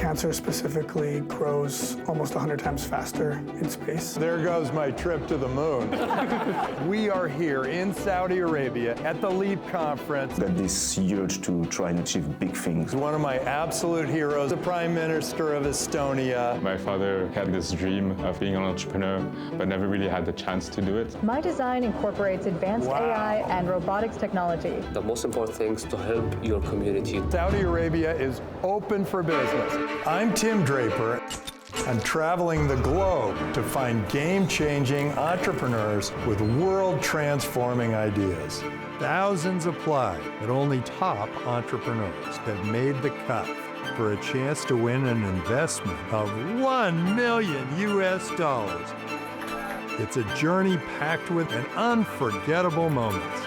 Cancer specifically grows almost 100 times faster in space. There goes my trip to the moon. We are here in Saudi Arabia at the LEAP conference. Got this urge to try and achieve big things. One of my absolute heroes, the Prime Minister of Estonia. My father had this dream of being an entrepreneur, but never really had the chance to do it. My design incorporates advanced AI and robotics technology. The most important thing is to help your community. Saudi Arabia is open for business. I'm Tim Draper. I'm traveling the globe to find game-changing entrepreneurs with world-transforming ideas. Thousands apply, but only top entrepreneurs have made the cut for a chance to win an investment of $1 million US. It's a journey packed with an unforgettable moments.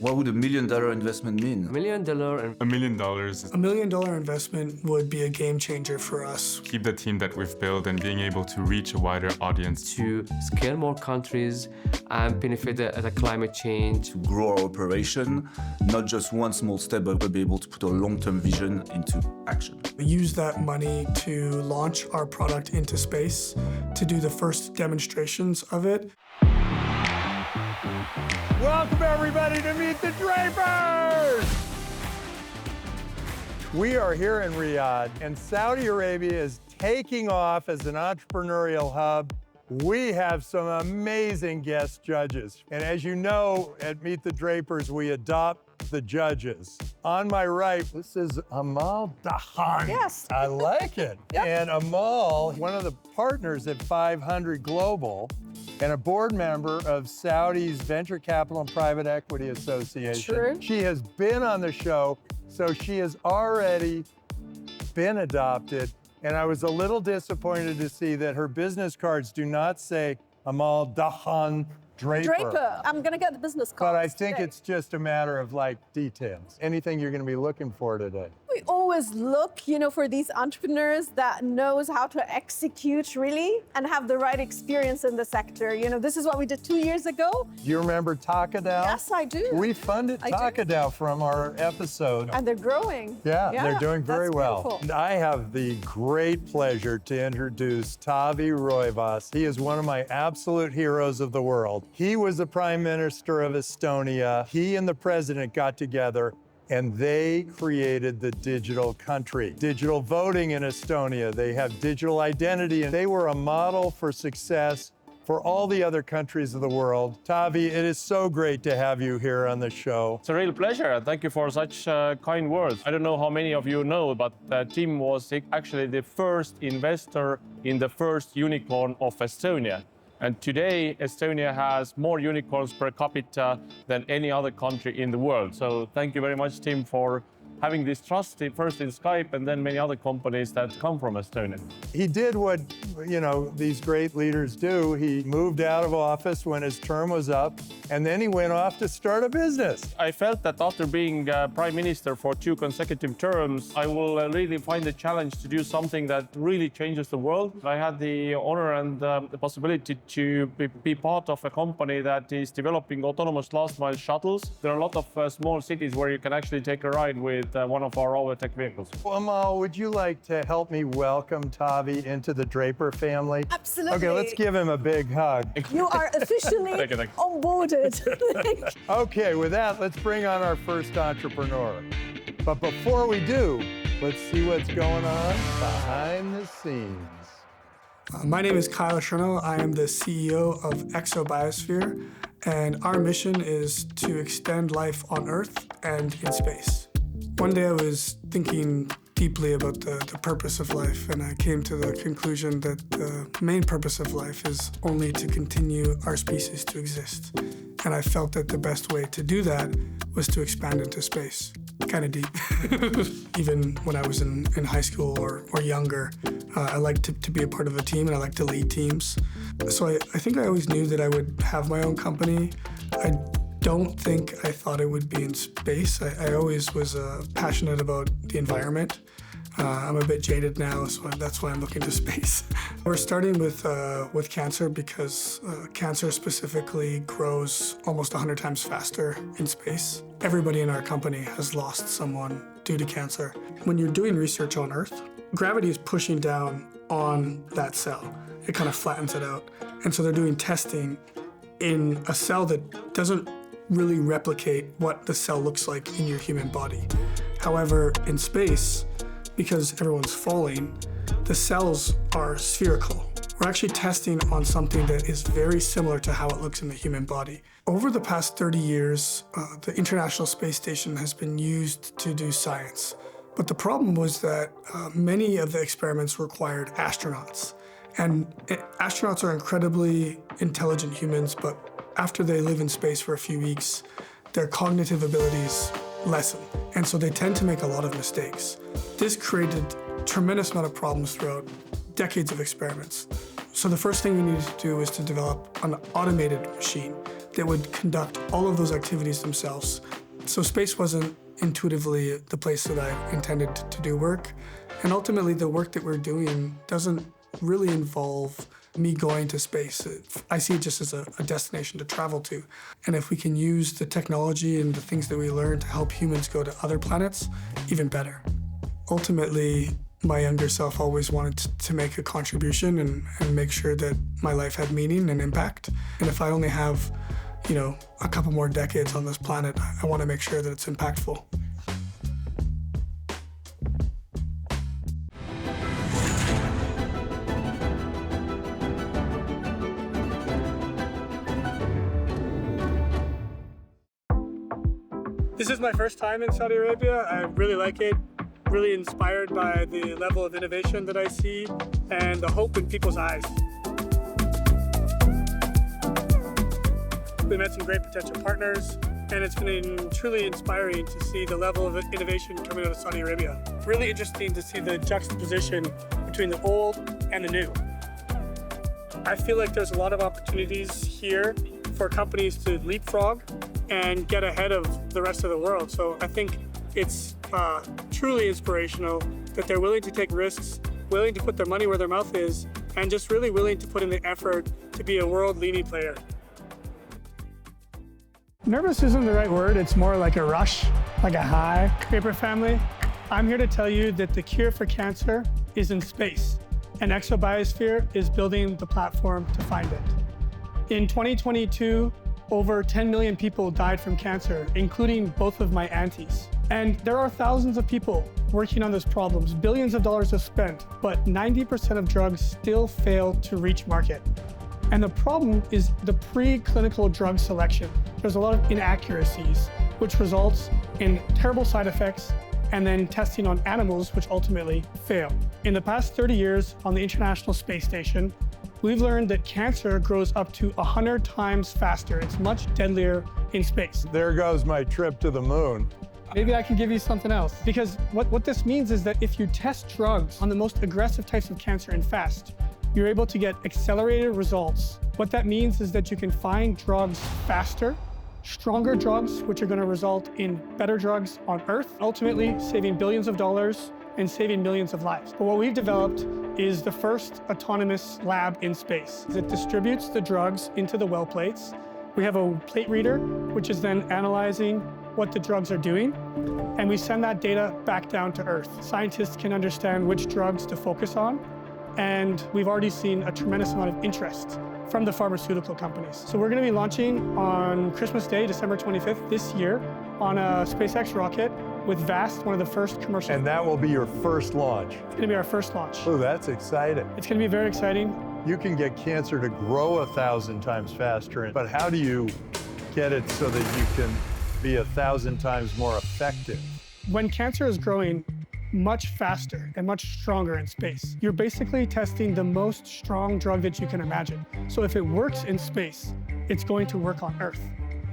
What would $1 million investment mean? $1 million. $1 million is $1 million investment would be a game changer for us. keep the team that we've built and being able to reach a wider audience. To scale more countries and benefit the climate change. To grow our operation, not just one small step, but be able to put a long-term vision into action. We use that money to launch our product into space, to do the first demonstrations of it. Welcome, everybody, to Meet the Drapers! We are here in Riyadh, and Saudi Arabia is taking off as an entrepreneurial hub. We have some amazing guest judges. And as you know, at Meet the Drapers, we adopt the judges. On my right, this is Amal Dahan. Yes. I like it. Yep. And Amal, one of the partners at 500 Global, and a board member of Saudi's Venture Capital and Private Equity Association. True. She has been on the show, so she has already been adopted. And I was a little disappointed to see that her business cards do not say Amal Dahan Draper. Draper. I'm going to get the business card. But I think today. it's just a matter of details. Anything you're going to be looking for today? We always look, for these entrepreneurs that knows how to execute really and have the right experience in the sector. This is what we did 2 years ago. Do you remember Takadao? Yes, I do. We funded I do. Takadao from our episode. And they're growing. Yeah, they're doing very that's well. beautiful. And I have the great pleasure to introduce Tavi Roivas. He is one of my absolute heroes of the world. He was the Prime Minister of Estonia. He and the President got together and they created the digital country. Digital voting in Estonia. They have digital identity, and they were a model for success for all the other countries of the world. Tavi, it is so great to have you here on the show. It's a real pleasure. Thank you for such kind words. I don't know how many of you know, but Tim was actually the first investor in the first unicorn of Estonia. And today, Estonia has more unicorns per capita than any other country in the world. So thank you very much, Tim, for having this trust first in Skype and then many other companies that come from Estonia. He did what, these great leaders do. He moved out of office when his term was up, and then he went off to start a business. I felt that after being Prime Minister for 2 consecutive terms, I will really find a challenge to do something that really changes the world. I had the honor and the possibility to be part of a company that is developing autonomous last-mile shuttles. There are a lot of small cities where you can actually take a ride with one of our overtech vehicles. Amal, would you like to help me welcome Tavi into the Draper family? Absolutely. Okay, let's give him a big hug. You are officially Thank you. onboarded. Okay, with that, let's bring on our first entrepreneur. But before we do, let's see what's going on behind the scenes. My name is Kyle Acierno. I am the CEO of Exobiosphere, and our mission is to extend life on Earth and in space. One day I was thinking deeply about the purpose of life, and I came to the conclusion that the main purpose of life is only to continue our species to exist. And I felt that the best way to do that was to expand into space. Kind of deep. Even when I was in high school or younger, I liked to be a part of a team, and I like to lead teams. So I think I always knew that I would have my own company. I don't think I thought it would be in space. I always was passionate about the environment. I'm a bit jaded now, so that's why I'm looking to space. We're starting with cancer because cancer specifically grows almost 100 times faster in space. Everybody in our company has lost someone due to cancer. When you're doing research on Earth, gravity is pushing down on that cell. It kind of flattens it out. And so they're doing testing in a cell that doesn't really replicate what the cell looks like in your human body. However, in space, because everyone's falling, the cells are spherical. We're actually testing on something that is very similar to how it looks in the human body. Over the past 30 years, the International Space Station has been used to do science. But the problem was that many of the experiments required astronauts. And astronauts are incredibly intelligent humans, but after they live in space for a few weeks, their cognitive abilities lessen. And so they tend to make a lot of mistakes. This created a tremendous amount of problems throughout decades of experiments. So the first thing we needed to do was to develop an automated machine that would conduct all of those activities themselves. So space wasn't intuitively the place that I intended to do work. And ultimately, the work that we're doing doesn't really involve me going to space. I see it just as a destination to travel to. And if we can use the technology and the things that we learn to help humans go to other planets, even better. Ultimately, my younger self always wanted to make a contribution and make sure that my life had meaning and impact. And if I only have, a couple more decades on this planet, I want to make sure that it's impactful. This is my first time in Saudi Arabia. I really like it, really inspired by the level of innovation that I see and the hope in people's eyes. We met some great potential partners, and it's been truly inspiring to see the level of innovation coming out of Saudi Arabia. Really interesting to see the juxtaposition between the old and the new. I feel like there's a lot of opportunities here for companies to leapfrog and get ahead of the rest of the world. So I think it's truly inspirational that they're willing to take risks, willing to put their money where their mouth is, and just really willing to put in the effort to be a world-leading player. Nervous isn't the right word. It's more like a rush, like a high. Draper family, I'm here to tell you that the cure for cancer is in space, and Exobiosphere is building the platform to find it. In 2022, over 10 million people died from cancer, including both of my aunties. And there are thousands of people working on these problems. Billions of dollars are spent, but 90% of drugs still fail to reach market. And the problem is the preclinical drug selection. There's a lot of inaccuracies, which results in terrible side effects, and then testing on animals, which ultimately fail. In the past 30 years on the International Space Station, we've learned that cancer grows up to 100 times faster. It's much deadlier in space. There goes my trip to the moon. Maybe I can give you something else. Because what this means is that if you test drugs on the most aggressive types of cancer and fast, you're able to get accelerated results. What that means is that you can find drugs faster, stronger drugs, which are going to result in better drugs on Earth, ultimately saving billions of dollars and saving millions of lives. But what we've developed is the first autonomous lab in space. It distributes the drugs into the well plates. We have a plate reader, which is then analyzing what the drugs are doing, and we send that data back down to Earth. Scientists can understand which drugs to focus on, and we've already seen a tremendous amount of interest from the pharmaceutical companies. So we're going to be launching on Christmas Day, December 25th this year, on a SpaceX rocket with VAST, one of the first commercial. And that will be your first launch. It's going to be our first launch. Oh, that's exciting. It's going to be very exciting. You can get cancer to grow 1,000 times faster, but how do you get it so that you can be 1,000 times more effective? When cancer is growing much faster and much stronger in space, you're basically testing the most strong drug that you can imagine. So if it works in space, it's going to work on Earth.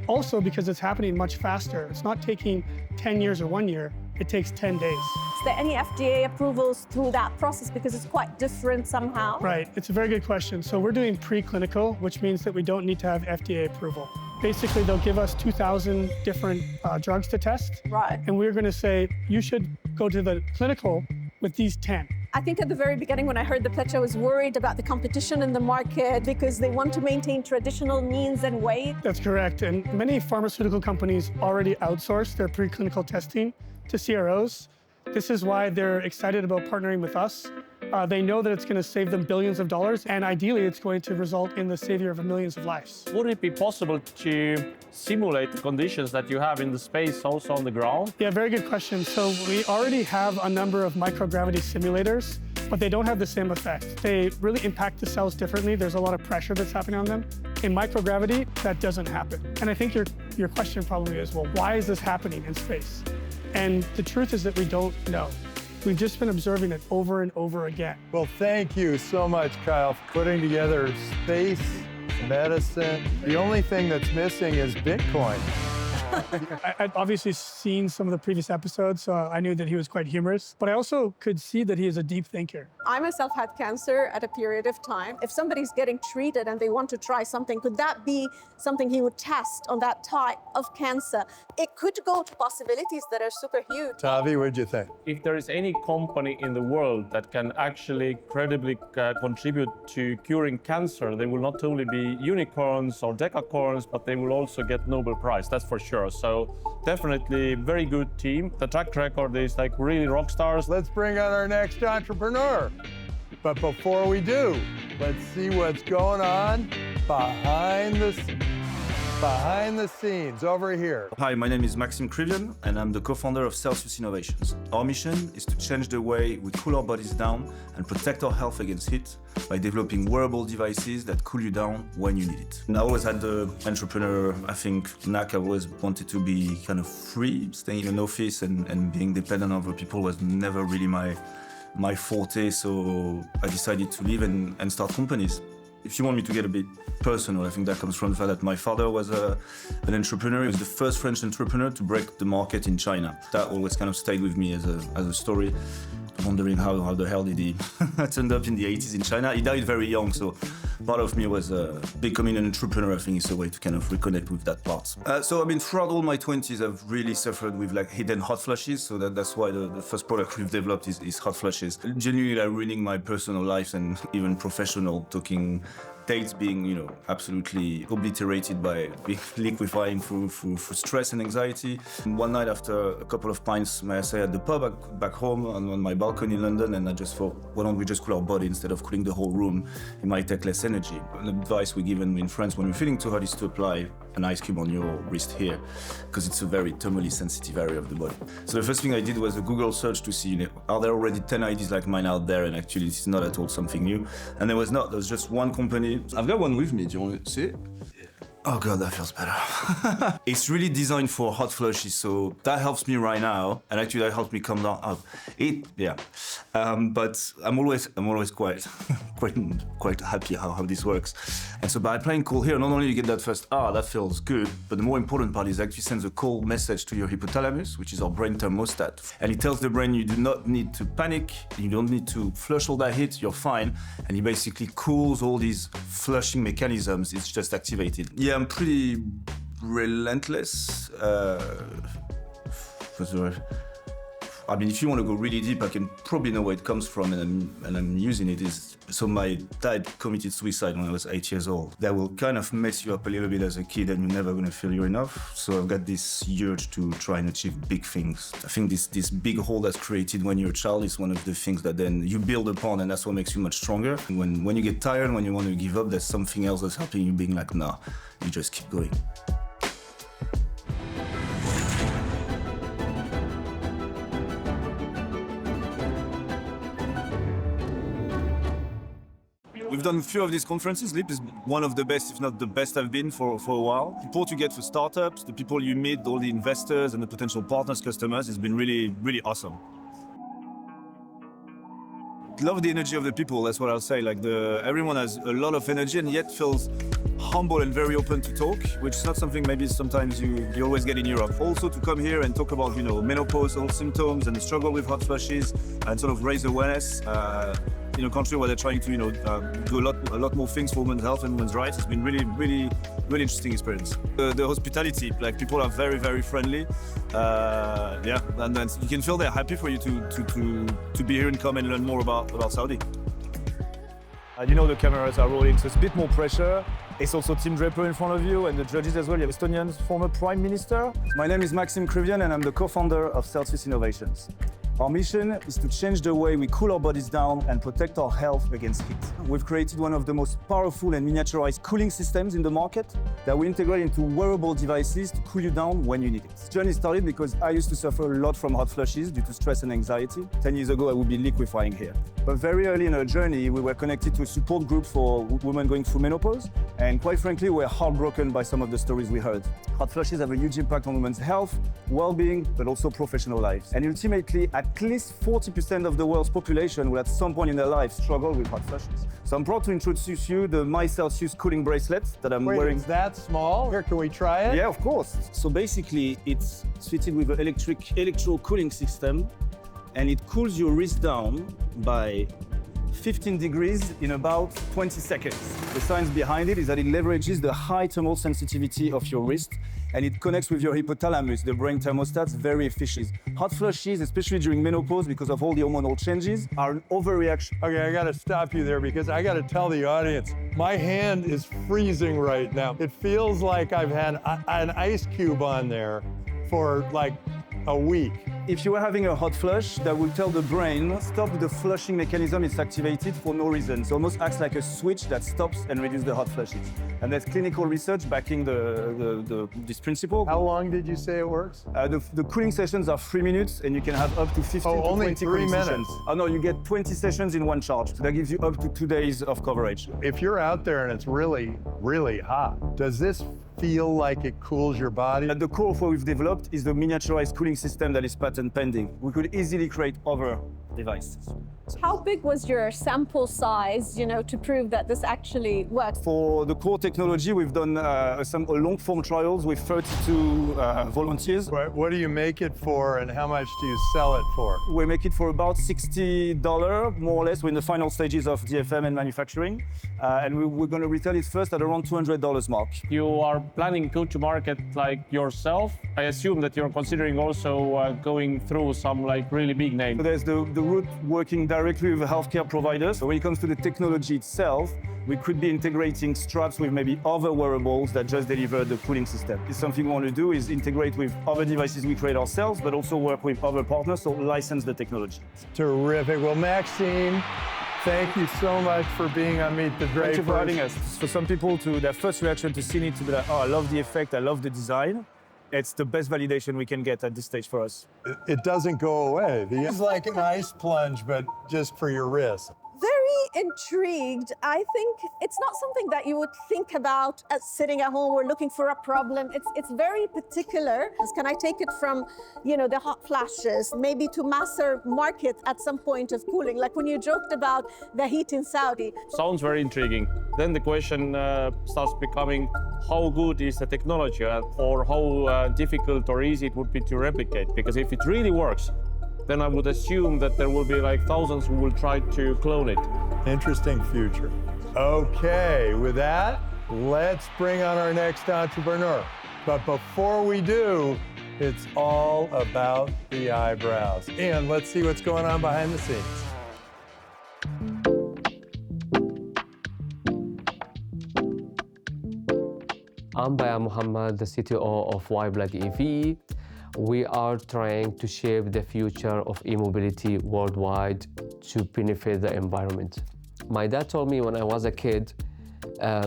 Also, because it's happening much faster, it's not taking 10 years or 1 year, it takes 10 days. Is there any FDA approvals through that process? Because it's quite different somehow. Right, it's a very good question. So we're doing preclinical, which means that we don't need to have FDA approval. Basically, they'll give us 2,000 different drugs to test. Right. And we're going to say, you should go to the clinical with these 10? I think at the very beginning when I heard the pitch, I was worried about the competition in the market because they want to maintain traditional means and ways. That's correct. And many pharmaceutical companies already outsource their preclinical testing to CROs. This is why they're excited about partnering with us. They know that it's going to save them billions of dollars, and ideally it's going to result in the savior of millions of lives. Would it be possible to simulate the conditions that you have in the space also on the ground? Yeah, very good question. So we already have a number of microgravity simulators, but they don't have the same effect. They really impact the cells differently. There's a lot of pressure that's happening on them. In microgravity, that doesn't happen. And I think your question probably is, well, why is this happening in space? And the truth is that we don't know. We've just been observing it over and over again. Well, thank you so much, Kyle, for putting together space, medicine. The only thing that's missing is Bitcoin. I'd obviously seen some of the previous episodes, so I knew that he was quite humorous, but I also could see that he is a deep thinker. I myself had cancer at a period of time. If somebody's getting treated and they want to try something, could that be something he would test on that type of cancer? It could go to possibilities that are super huge. Tavi, what'd you think? If there is any company in the world that can actually credibly contribute to curing cancer, they will not only be unicorns or decacorns, but they will also get Nobel Prize, that's for sure. So definitely very good team. The track record is like really rock stars. Let's bring on our next entrepreneur. But before we do, let's see what's going on behind the scenes over here. Hi, my name is Maxime Crivian, and I'm the co-founder of Celsius Innovations. Our mission is to change the way we cool our bodies down and protect our health against heat by developing wearable devices that cool you down when you need it. And I always had the entrepreneur, I think, knack. I always wanted to be kind of free. Staying in an office and being dependent on other people was never really my forte, so I decided to leave and start companies. If you want me to get a bit personal, I think that comes from the fact that my father was an entrepreneur. He was the first French entrepreneur to break the market in China. That always kind of stayed with me as a story, wondering how the hell did he turn up in the 80s in China. He died very young, so part of me was becoming an entrepreneur. I think is a way to kind of reconnect with that part. So I mean, throughout all my 20s, I've really suffered with like hidden hot flashes. So that's why the first product we've developed is hot flashes. Genuinely like ruining my personal life and even professional, talking dates being, absolutely obliterated by liquefying through stress and anxiety. And one night after a couple of pints, may I say, at the pub back home on my balcony in London, and I just thought, why don't we just cool our body instead of cooling the whole room? It might take less energy. An advice we given in France when you're feeling too hot is to apply an ice cube on your wrist here, because it's a very thermally sensitive area of the body. So the first thing I did was a Google search to see, are there already 10 ideas like mine out there? And actually, this is not at all something new. And there was not. There was just one company. I've got one with me. Do you want to see it? Oh God, that feels better. It's really designed for hot flushes, so that helps me right now, and actually that helps me come down up. But I'm always quite happy how this works. And so by applying cool here, not only you get that first that feels good, but the more important part is it actually sends a cool message to your hypothalamus, which is our brain thermostat, and it tells the brain you do not need to panic, you don't need to flush all that heat, you're fine, and it basically cools all these flushing mechanisms. It's just activated. Yeah, I'm pretty relentless. I mean, if you want to go really deep, I can probably know where it comes from, and I'm using it. So my dad committed suicide when I was 8 years old. That will kind of mess you up a little bit as a kid, and you're never going to feel you're enough. So I've got this urge to try and achieve big things. I think this big hole that's created when you're a child is one of the things that then you build upon, and that's what makes you much stronger. When you get tired, when you want to give up, there's something else that's helping you being like, nah, you just keep going. We've done a few of these conferences. LEAP is one of the best, if not the best I've been for a while. The support you get for startups, the people you meet, all the investors and the potential partners, customers, has been really, really awesome. Love the energy of the people, that's what I'll say. Everyone has a lot of energy and yet feels humble and very open to talk, which is not something maybe sometimes you always get in Europe. Also to come here and talk about, menopausal symptoms and the struggle with hot flushes and sort of raise awareness. in a country where they're trying to, do a lot more things for women's health and women's rights. It's been really, really, really interesting experience. The hospitality, like people are very, very friendly. And then you can feel they're happy for you to be here and come and learn more about Saudi. The cameras are rolling, so it's a bit more pressure. It's also Tim Draper in front of you, and the judges as well. You have Estonia's former Prime Minister. My name is Maxime Mycelsius, and I'm the co-founder of Celsius Innovations. Our mission is to change the way we cool our bodies down and protect our health against heat. We've created one of the most powerful and miniaturized cooling systems in the market that we integrate into wearable devices to cool you down when you need it. This journey started because I used to suffer a lot from hot flushes due to stress and anxiety. 10 years ago, I would be liquefying here. But very early in our journey, we were connected to a support group for women going through menopause. And quite frankly, we're heartbroken by some of the stories we heard. Hot flushes have a huge impact on women's health, well-being, but also professional lives. And ultimately, at least 40% of the world's population will at some point in their life struggle with hot flushes. So I'm proud to introduce you the MyCelsius cooling bracelet that I'm wearing. Is that small? Here, can we try it? Yeah, of course. So basically, it's fitted with an electro cooling system, and it cools your wrist down by 15 degrees in about 20 seconds. The science behind it is that it leverages the high thermal sensitivity of your wrist, and it connects with your hypothalamus, the brain thermostats, very efficient. Hot flushes, especially during menopause because of all the hormonal changes, are an overreaction. Okay, I gotta stop you there because I gotta tell the audience, my hand is freezing right now. It feels like I've had an ice cube on there for like a week. If you are having a hot flush, that will tell the brain, stop the flushing mechanism it's activated for no reason. So it almost acts like a switch that stops and reduces the hot flushes. And there's clinical research backing this principle. How long did you say it works? The cooling sessions are 3 minutes, and you can have up to 15 to 20 cooling sessions. Oh no, you get 20 sessions in one charge. So that gives you up to 2 days of coverage. If you're out there and it's really, really hot, does this feel like it cools your body? At the core of what we've developed is the miniaturized cooling system that is patent pending. We could easily create other devices. How big was your sample size, to prove that this actually works? For the core technology, we've done some long-form trials with 32 volunteers. What do you make it for, and how much do you sell it for? We make it for about $60, more or less. We're in the final stages of DFM and manufacturing. And we're going to retail it first at around $200 mark. You are planning to go to market like yourself. I assume that you're considering also going through some really big names. So there's the route working directly with the healthcare providers. So when it comes to the technology itself, we could be integrating straps with maybe other wearables that just deliver the cooling system. It's something we want to do is integrate with other devices we create ourselves, but also work with other partners, so license the technology. Terrific. Well, Maxime, thank you so much for being on Meet the Drapers. Thank you for having us. For some people, their first reaction to seeing it to be like, oh, I love the effect, I love the design. It's the best validation we can get at this stage for us. It doesn't go away. It's like an ice plunge, but just for your wrist. Very intrigued. I think it's not something that you would think about as sitting at home or looking for a problem. It's very particular. Can I take it from, the hot flashes, maybe to master market at some point of cooling? Like when you joked about the heat in Saudi. Sounds very intriguing. Then the question starts becoming, how good is the technology, or how difficult or easy it would be to replicate? Because if it really works, then I would assume that there will be thousands who will try to clone it. Interesting future. Okay, with that, let's bring on our next entrepreneur. But before we do, it's all about the eyebrows. And let's see what's going on behind the scenes. I'm Bavan Muhammad, the CTO of WiPlugEV. We are trying to shape the future of e-mobility worldwide to benefit the environment. My dad told me when I was a kid,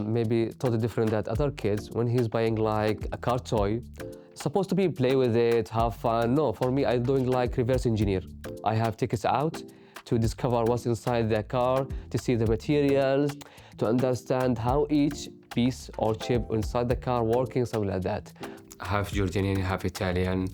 maybe totally different than other kids, when he's buying a car toy, supposed to be play with it, have fun. No, for me, I'm doing reverse engineer. I have tickets out to discover what's inside the car, to see the materials, to understand how each piece or chip inside the car working, something like that. Half Jordanian, half Italian,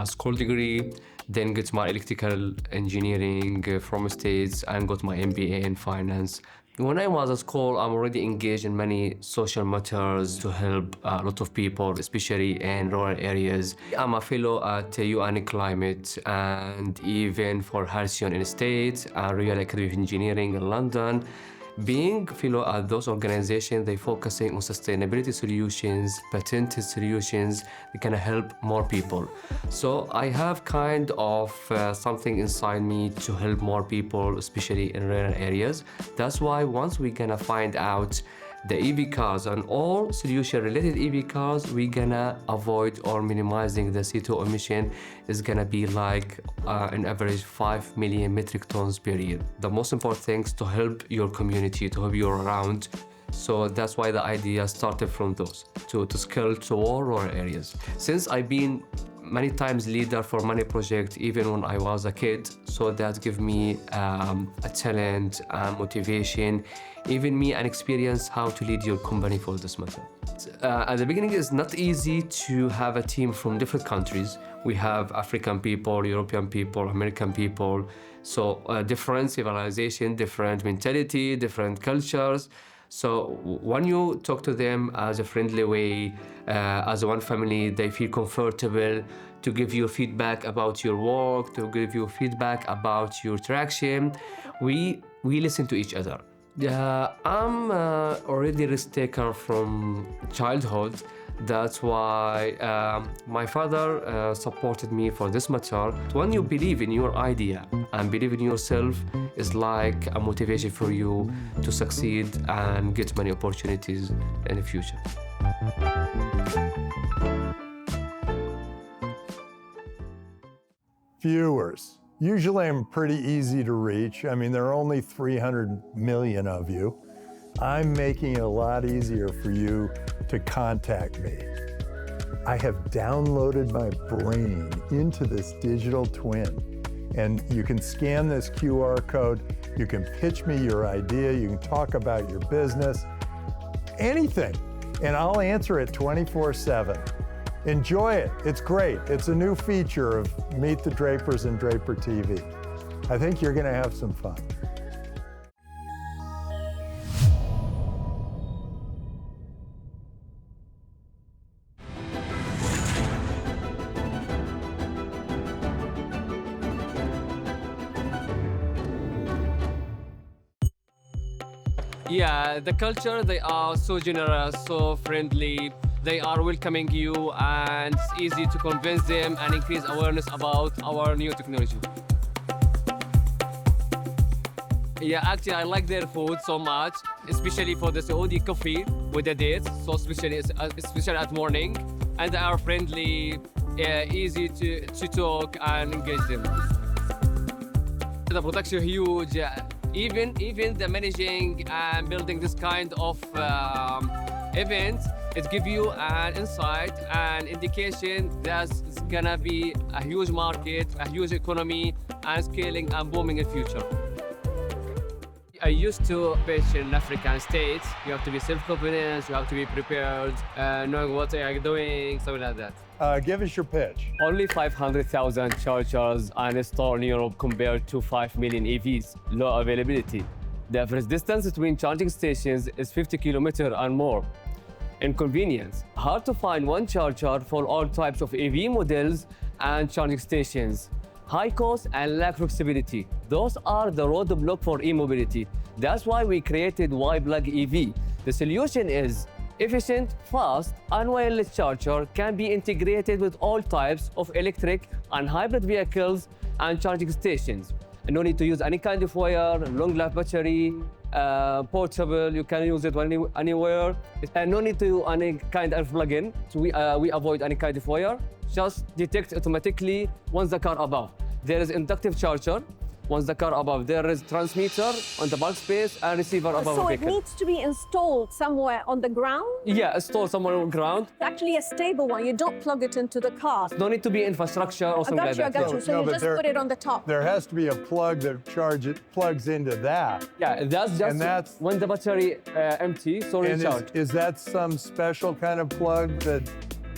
school degree, then get my electrical engineering from States and got my MBA in finance, When I was at school, I'm already engaged in many social matters to help a lot of people, especially in rural areas. I'm a fellow at UN Climate and even for Halcyon in States and Royal Academy of Engineering in London. Being fellow at those organizations, they're focusing on sustainability solutions, patented solutions that can help more people. So I have kind of something inside me to help more people, especially in rural areas. That's why once we're gonna find out the EV cars and all solution related EV cars, we're gonna avoid or minimizing the CO2 emission is gonna be like an average 5 million metric tons per year. The most important thing is to help your community, to help you around. So that's why the idea started from those, to scale to all rural areas. Since I've been many times leader for many projects, even when I was a kid, so that give me a talent, motivation, even me an experience how to lead your company for this matter. At the beginning, it's not easy to have a team from different countries. We have African people, European people, American people, so different civilization, different mentality, different cultures. So when you talk to them as a friendly way, as one family, they feel comfortable to give you feedback about your work, to give you feedback about your traction. We listen to each other. I'm already risk taker from childhood. That's why my father supported me for this matter. When you believe in your idea and believe in yourself, is like a motivation for you to succeed and get many opportunities in the future. Viewers. Usually I'm pretty easy to reach. I mean, there are only 300 million of you. I'm making it a lot easier for you to contact me. I have downloaded my brain into this digital twin, and you can scan this QR code, you can pitch me your idea, you can talk about your business, anything, and I'll answer it 24/7. Enjoy it, it's great. It's a new feature of Meet the Drapers and DraperTV. I think you're gonna have some fun. Yeah, the culture, they are so generous, so friendly. They are welcoming you, and it's easy to convince them and increase awareness about our new technology. Yeah, actually, I like their food so much, especially for the Saudi coffee with the dates, so especially at morning. And they are friendly, easy to talk and engage them. The production huge. Even the managing and building this kind of event, it gives you an insight and indication that it's gonna be a huge market, a huge economy, and scaling and booming in the future. I used to pitch in African states. You have to be self-confident, you have to be prepared, knowing what they are doing, something like that. Give us your pitch. Only 500,000 chargers are installed in Europe compared to 5 million EVs, low availability. The average distance between charging stations is 50 kilometers and more. Inconvenience. Hard to find one charger for all types of EV models and charging stations. High cost and lack flexibility. Those are the roadblock for e-mobility. That's why we created WiPlugEV. The solution is efficient, fast, and wireless charger can be integrated with all types of electric and hybrid vehicles and charging stations. No need to use any kind of wire, long-life battery, portable, you can use it anywhere. And no need to use any kind of plug-in. So we avoid any kind of wire. Just detect automatically once the car above. There is inductive charger. Once the car above, there is transmitter on the bulk space and receiver above the vehicle. So it needs to be installed somewhere on the ground? Yeah, installed somewhere on the ground. It's actually a stable one. You don't plug it into the car. No need to be infrastructure or something like that. I got you. So you just put it on the top. There has to be a plug that plugs into that. Yeah, that's just when the battery empty, so recharge. Is that some special kind of plug that,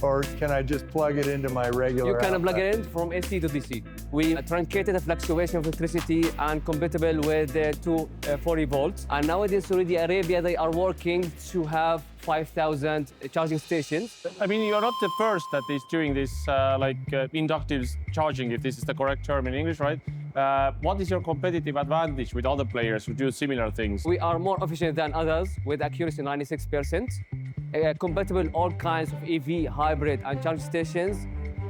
Or can I just plug it into my regular You can outlet? plug it in from AC to DC. We truncated the fluctuation of electricity and compatible with the 240 volts. And nowadays, Saudi Arabia, they are working to have 5,000 charging stations. I mean, you're not the first that is doing this inductive charging, if this is the correct term in English, right? What is your competitive advantage with other players who do similar things? We are more efficient than others with accuracy 96%. Compatible all kinds of EV, hybrid, and charge stations.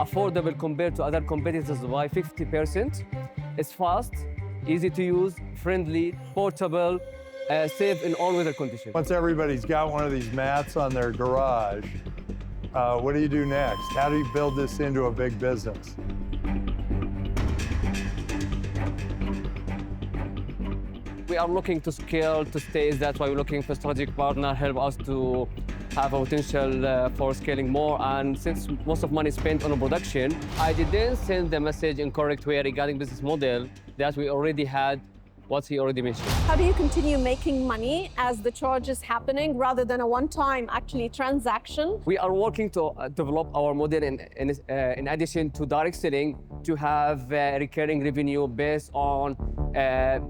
Affordable compared to other competitors by 50%. It's fast, easy to use, friendly, portable, safe in all weather conditions. Once everybody's got one of these mats on their garage, what do you do next? How do you build this into a big business? We are looking to scale to stage. That's why we're looking for strategic partner, help us to have a potential for scaling more. And since most of money is spent on production, I didn't send the message in correct way regarding business model that we already had what he already mentioned. How do you continue making money as the charge is happening rather than a one-time actually transaction? We are working to develop our model in addition to direct selling to have recurring revenue based on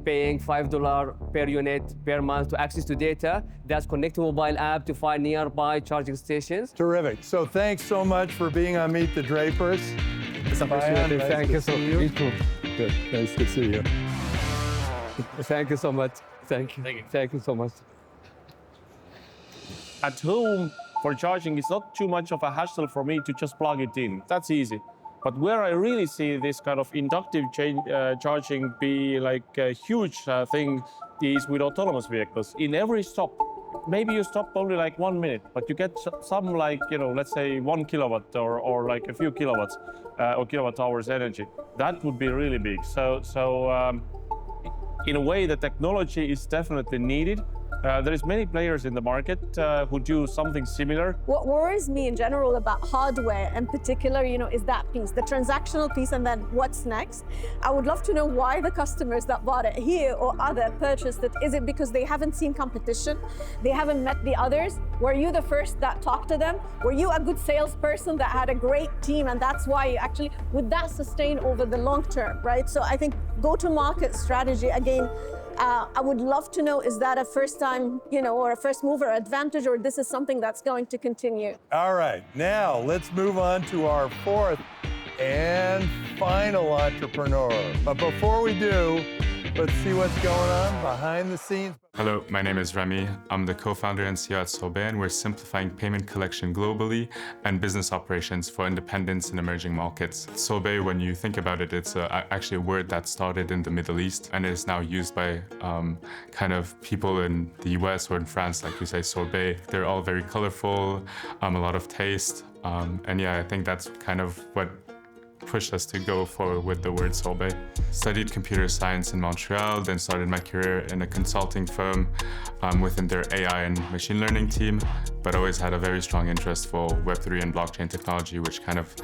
paying $5 per unit per month to access to data that's connect to mobile app to find nearby charging stations. Terrific. So thanks so much for being on Meet the Drapers. It's appreciated. Thank you so much. Good. Nice to see you. Thank you so much. Thank you. Thank you so much. At home, for charging, it's not too much of a hassle for me to just plug it in. That's easy. But where I really see this kind of inductive charging be like a huge thing is with autonomous vehicles. In every stop, maybe you stop only like 1 minute, but you get some like, let's say 1 kilowatt or like a few kilowatts or kilowatt hours energy. That would be really big. So in a way, the technology is definitely needed. There is many players in the market who do something similar. What worries me in general about hardware in particular, is that piece, the transactional piece, and then what's next. I would love to know why the customers that bought it here or other purchased it. Is it because they haven't seen competition? They haven't met the others? Were you the first that talked to them? Were you a good salesperson that had a great team and that's why you actually, would that sustain over the long term, right? So I think go-to-market strategy, again, I would love to know, is that a first time, or a first mover advantage, or this is something that's going to continue? All right, now let's move on to our fourth and final entrepreneur. But before we do, let's see what's going on behind the scenes. Hello, my name is Rami. I'm the co-founder and CEO at Sorbet, and we're simplifying payment collection globally and business operations for independents in emerging markets. Sorbet, when you think about it, it's actually a word that started in the Middle East and is now used by kind of people in the US or in France, like you say, sorbet. They're all very colorful, a lot of taste. And yeah, I think that's kind of what pushed us to go forward with the word sorbet. Studied computer science in Montreal, then started my career in a consulting firm within their AI and machine learning team, but always had a very strong interest for Web3 and blockchain technology, which kind of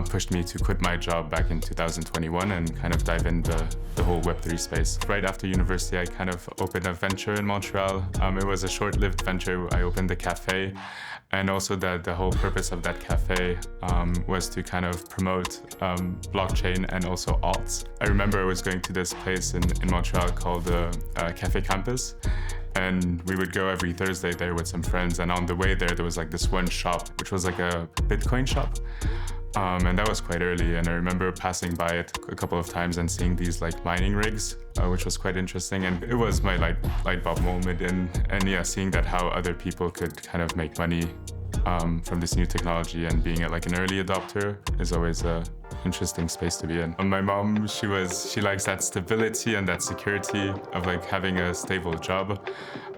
pushed me to quit my job back in 2021 and kind of dive into the whole Web3 space. Right after university, I kind of opened a venture in Montreal. It was a short-lived venture. I opened a cafe. And also the whole purpose of that cafe was to kind of promote blockchain and also alts. I remember I was going to this place in Montreal called Cafe Campus, and we would go every Thursday there with some friends, and on the way there was like this one shop, which was like a Bitcoin shop. And that was quite early, and I remember passing by it a couple of times and seeing these like mining rigs, which was quite interesting, and it was my light bulb moment, and yeah, seeing that how other people could kind of make money from this new technology, and being like an early adopter is always a interesting space to be in. My mom, she likes that stability and that security of like having a stable job,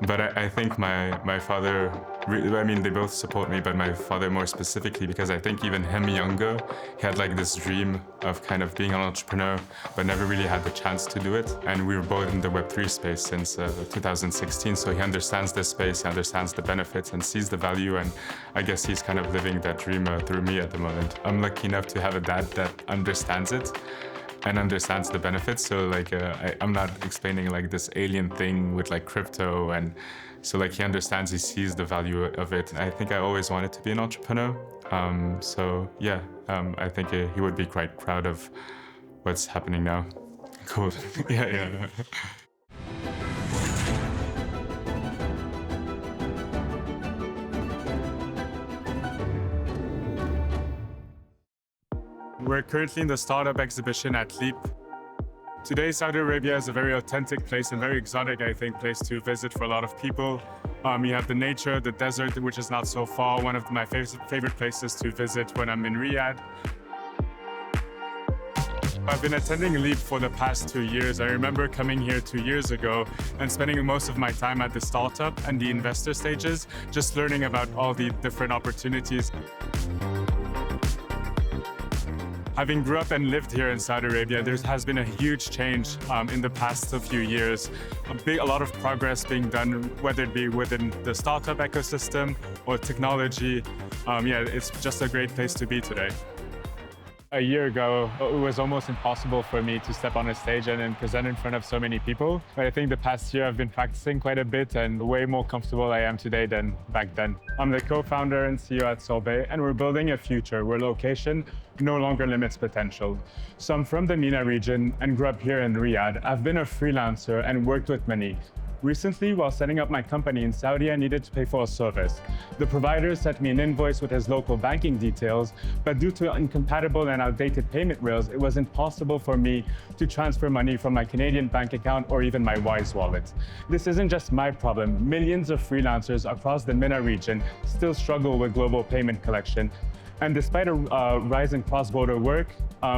but I think my father, I mean, they both support me, but my father more specifically, because I think even him younger, he had like this dream of kind of being an entrepreneur, but never really had the chance to do it. And we were both in the Web3 space since 2016, so he understands this space, he understands the benefits and sees the value, and I guess he's kind of living that dream through me at the moment. I'm lucky enough to have a dad that understands it and understands the benefits, so like I'm not explaining like this alien thing with like crypto, and so like he understands, he sees the value of it. I think I always wanted to be an entrepreneur. So yeah, I think he would be quite proud of what's happening now. Cool. Yeah. We're currently in the startup exhibition at Leap. Today, Saudi Arabia is a very authentic place and very exotic, I think, place to visit for a lot of people. You have the nature, the desert, which is not so far, one of my favorite places to visit when I'm in Riyadh. I've been attending Leap for the past 2 years. I remember coming here 2 years ago and spending most of my time at the startup and the investor stages, just learning about all the different opportunities. Having grew up and lived here in Saudi Arabia, there has been a huge change in the past few years. A lot of progress being done, whether it be within the startup ecosystem or technology. Yeah, it's just a great place to be today. A year ago, it was almost impossible for me to step on a stage and present in front of so many people. But I think the past year I've been practicing quite a bit and way more comfortable I am today than back then. I'm the co-founder and CEO at Sorbet, and we're building a future where location no longer limits potential. So I'm from the MENA region and grew up here in Riyadh. I've been a freelancer and worked with many. Recently, while setting up my company in Saudi, I needed to pay for a service. The provider sent me an invoice with his local banking details, but due to incompatible and outdated payment rails, it was impossible for me to transfer money from my Canadian bank account or even my Wise wallet. This isn't just my problem. Millions of freelancers across the MENA region still struggle with global payment collection. And despite a rise in cross-border work,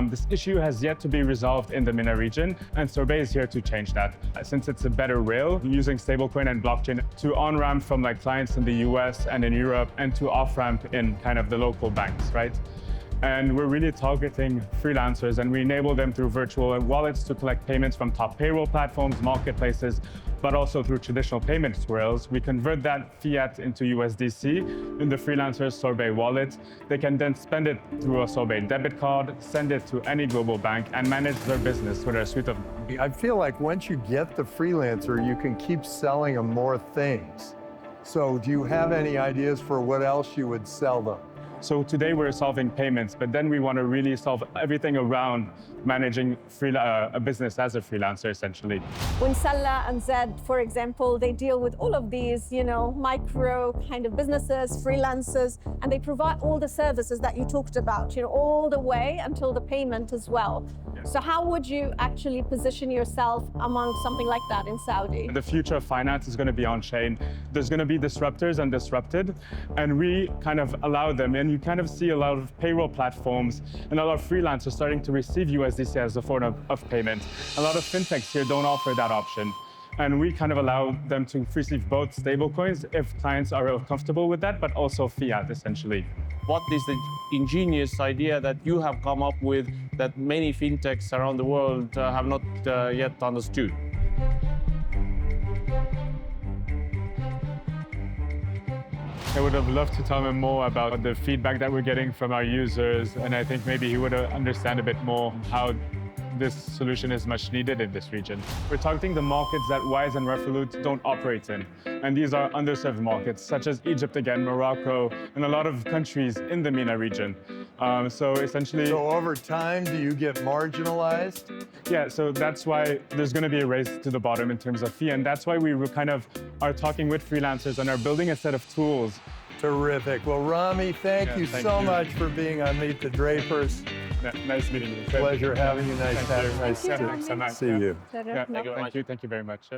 this issue has yet to be resolved in the MENA region, and Sorbet is here to change that. Since it's a better rail, using stablecoin and blockchain to on-ramp from clients in the US and in Europe, and to off-ramp in kind of the local banks, right? And we're really targeting freelancers, and we enable them through virtual wallets to collect payments from top payroll platforms, marketplaces, but also through traditional payment rails. We convert that fiat into USDC in the freelancer's Sorbet wallet. They can then spend it through a Sorbet debit card, send it to any global bank, and manage their business with a suite of... I feel like once you get the freelancer, you can keep selling them more things. So do you have any ideas for what else you would sell them? So today we're solving payments, but then we want to really solve everything around managing a business as a freelancer, essentially. When Salah and Zed, for example, they deal with all of these, micro kind of businesses, freelancers, and they provide all the services that you talked about, all the way until the payment as well. So how would you actually position yourself among something like that in Saudi? The future of finance is going to be on-chain. There's going to be disruptors and disrupted, and we kind of allow them. And you kind of see a lot of payroll platforms and a lot of freelancers starting to receive USDC as a form of payment. A lot of fintechs here don't offer that option. And we kind of allow them to receive both stablecoins if clients are comfortable with that, but also fiat, essentially. What is the ingenious idea that you have come up with that many fintechs around the world have not yet understood? I would have loved to tell him more about the feedback that we're getting from our users, and I think maybe he would understand a bit more how this solution is much needed in this region. We're targeting the markets that Wise and Revolut don't operate in, and these are underserved markets, such as Egypt again, Morocco, and a lot of countries in the MENA region. So essentially... So over time, do you get marginalized? Yeah, so that's why there's going to be a race to the bottom in terms of fee, and that's why we kind of are talking with freelancers and are building a set of tools. Terrific. Well, Rami, thank you so much for being on Meet the Drapers. Nice meeting you. Pleasure having you. Nice to see you. Thank you very much.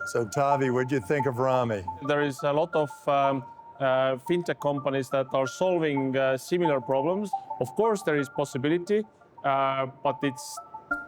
So Tavi, what do you think of Rami? There is a lot of fintech companies that are solving similar problems. Of course, there is possibility, but it's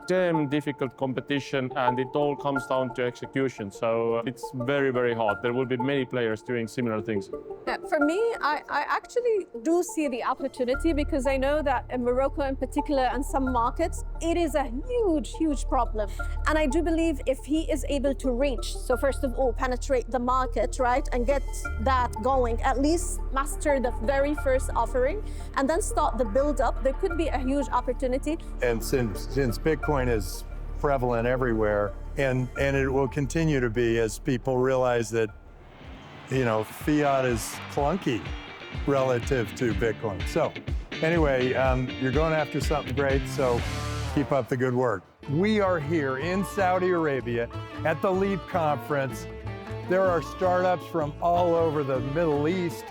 damn difficult competition, and it all comes down to execution. So it's very, very hard. There will be many players doing similar things. Yeah, for me, I actually do see the opportunity, because I know that in Morocco in particular and some markets, it is a huge, huge problem. And I do believe if he is able to reach, so first of all, penetrate the market, right, and get that going, at least master the very first offering, and then start the build-up, there could be a huge opportunity. And since Bitcoin is prevalent everywhere, and it will continue to be as people realize that, fiat is clunky. relative to Bitcoin. So anyway, you're going after something great, so keep up the good work. We are here in Saudi Arabia at the LEAP conference. There are startups from all over the Middle East.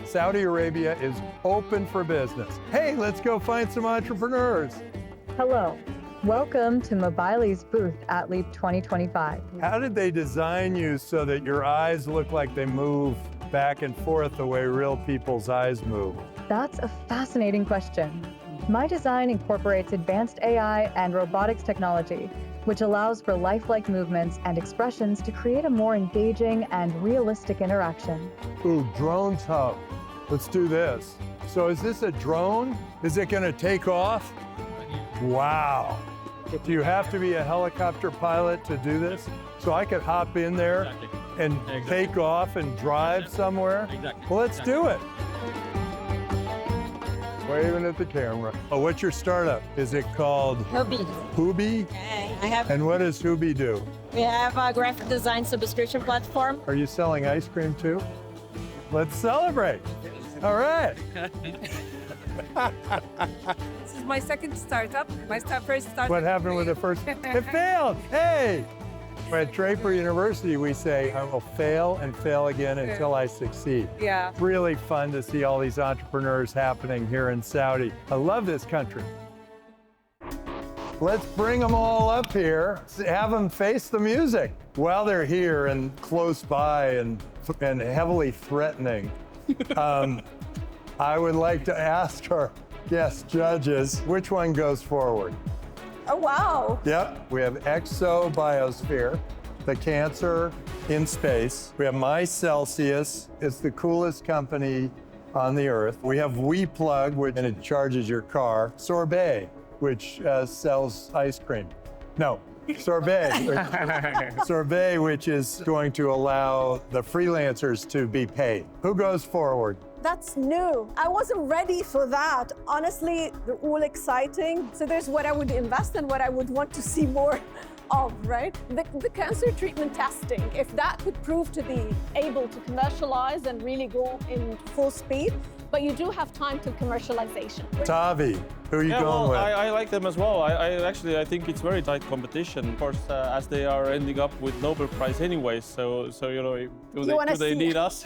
Saudi Arabia is open for business. Hey, let's go find some entrepreneurs. Hello. Welcome to Mobile's booth at LEAP 2025. How did they design you so that your eyes look like they move back and forth the way real people's eyes move? That's a fascinating question. My design incorporates advanced AI and robotics technology, which allows for lifelike movements and expressions to create a more engaging and realistic interaction. Ooh, drones hub. Let's do this. So is this a drone? Is it gonna take off? Wow. Do you have to be a helicopter pilot to do this? So I could hop in there and take off and drive somewhere? Well, let's do it. Waving at the camera. Oh, what's your startup? Is it called? Hubi. Hubi? I have. And what does Hubi do? We have a graphic design subscription platform. Are you selling ice cream too? Let's celebrate. All right. This is my second startup. My first startup. What happened with the first? It failed. Hey. At Draper University, we say, I will fail and fail again until I succeed. Yeah. It's really fun to see all these entrepreneurs happening here in Saudi. I love this country. Let's bring them all up here, have them face the music. While they're here and close by and heavily threatening, I would like to ask our guest judges, which one goes forward? Oh, wow. Yep, we have Exobiosphere, the cancer in space. We have MyCelsius, it's the coolest company on the earth. We have WiPlug, which and it charges your car. Sorbet, which sells ice cream. No, Sorbet. Sorbet, which is going to allow the freelancers to be paid. Who goes forward? That's new. I wasn't ready for that. Honestly, they're all exciting. So there's what I would invest in, what I would want to see more of, right? The cancer treatment testing, if that could prove to be able to commercialize and really go in full speed, but you do have time to commercialization. Tavi, who are you going with? I like them as well. I think it's very tight competition. Of course, as they are ending up with Nobel Prize anyway, so you know, do they need us?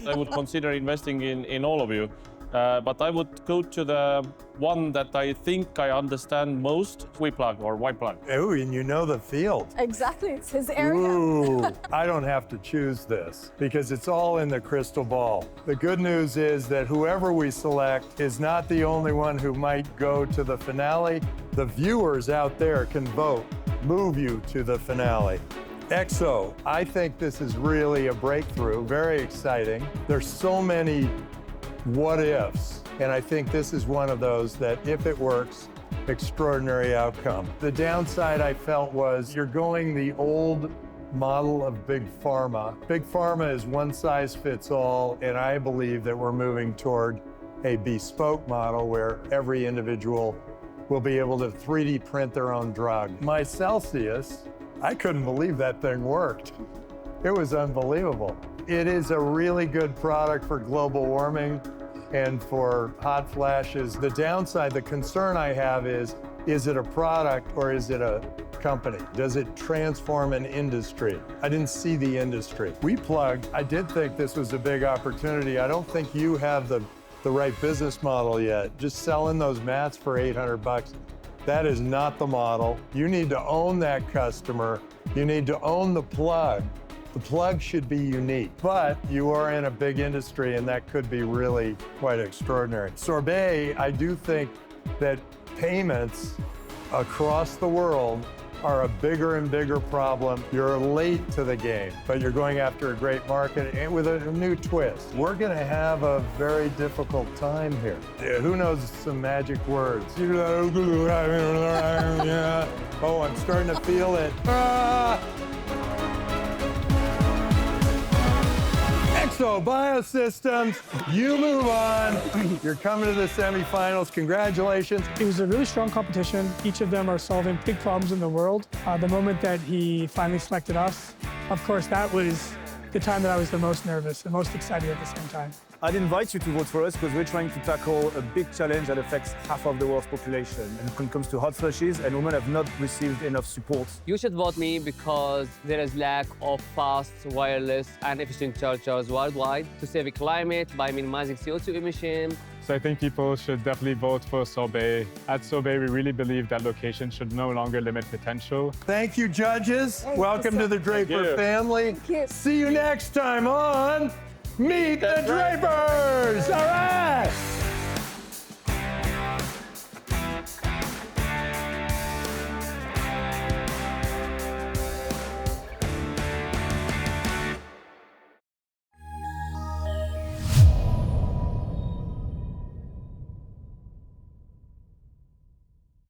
I would consider investing in all of you. But I would go to the one that I think I understand most, WiPlug or WiPlug. Oh, and you know the field. Exactly, it's his area. Ooh, I don't have to choose this because it's all in the crystal ball. The good news is that whoever we select is not the only one who might go to the finale. The viewers out there can vote, move you to the finale. Exo, I think this is really a breakthrough, very exciting. There's so many what ifs, and I think this is one of those that if it works, extraordinary outcome. The downside I felt was you're going the old model of big pharma. Big pharma is one size fits all, and I believe that we're moving toward a bespoke model where every individual will be able to 3D print their own drug. MyCelsius, I couldn't believe that thing worked. It was unbelievable. It is a really good product for global warming and for hot flashes. The downside, the concern I have is it a product or is it a company? Does it transform an industry? I didn't see the industry. WiPlug, I did think this was a big opportunity. I don't think you have the right business model yet. Just selling those mats for 800 bucks, that is not the model. You need to own that customer. You need to own the plug. The plug should be unique, but you are in a big industry and that could be really quite extraordinary. Sorbet, I do think that payments across the world are a bigger and bigger problem. You're late to the game, but you're going after a great market and with a new twist. We're gonna have a very difficult time here. Who knows some magic words? Oh, I'm starting to feel it. Exo Biosystems, you move on. You're coming to the semifinals. Congratulations. It was a really strong competition. Each of them are solving big problems in the world. The moment that he finally selected us, of course, that was the time that I was the most nervous and most excited at the same time. I'd invite you to vote for us because we're trying to tackle a big challenge that affects half of the world's population. And when it comes to hot flushes, and women have not received enough support. You should vote me because there is lack of fast, wireless, and efficient chargers worldwide to save the climate by minimizing CO2 emission. So I think people should definitely vote for Sorbet. At Sorbet, we really believe that location should no longer limit potential. Thank you, judges. Welcome to the Draper family. Thank you. See you next time on Meet the Drapers. All right.